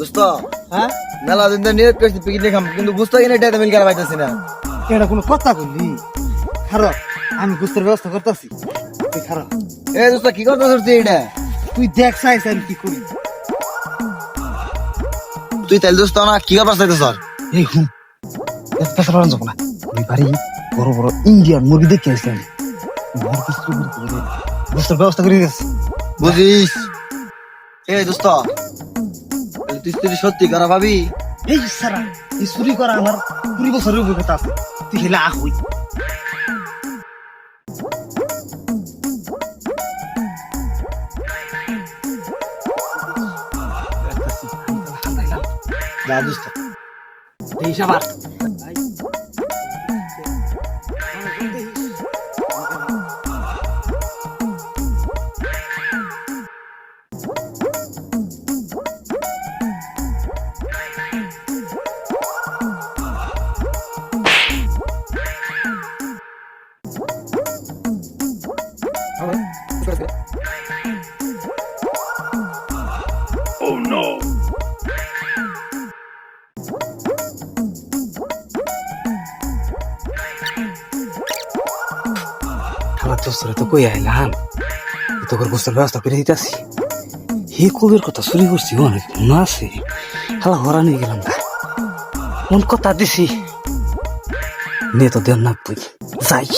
দোস্ত মেলা দিন ধরে নিয়োগ করছি পিকনিক খাম কিন্তু বুঝতে কিনা এটা মিল করা পাইতেছি না। এটা কোনো কথা বললি? খারাপ, আমি গুস্তের ব্যবস্থা করতেছি। তুই খারাপ, এ দোস্ত কি করতে চলছি এটা? তুই দেখ চাইছ আমি কি করি। তুই তাহলে দোস্ত না কি করতে চাইতে স্যার? এই হুম, পেশা পালন যাবো না। আমি বাড়ি বড় বড় ইন্ডিয়ান মুরগি দেখে আসলাম। গুস্তের ব্যবস্থা করে দিয়েছি। বুঝিস? এ দোস্ত তুই তুই সত্যি করা ভাবি? এই সারা এই চুরি করা আমার 20 বছরের অভিজ্ঞতা আছে। তুই হেলে আহ হই। যা দোস্ত, এই সাবার আমার দোস্তরা তো কই আইলাম, তোর গোস্তের ব্যবস্থা করে দিতেছি। হে কবির কথা চুরি করছি অনেক মনে আছে। হালা হরা নিয়ে গেলাম না, মন কথা দিছি নে তো দেন না যাই।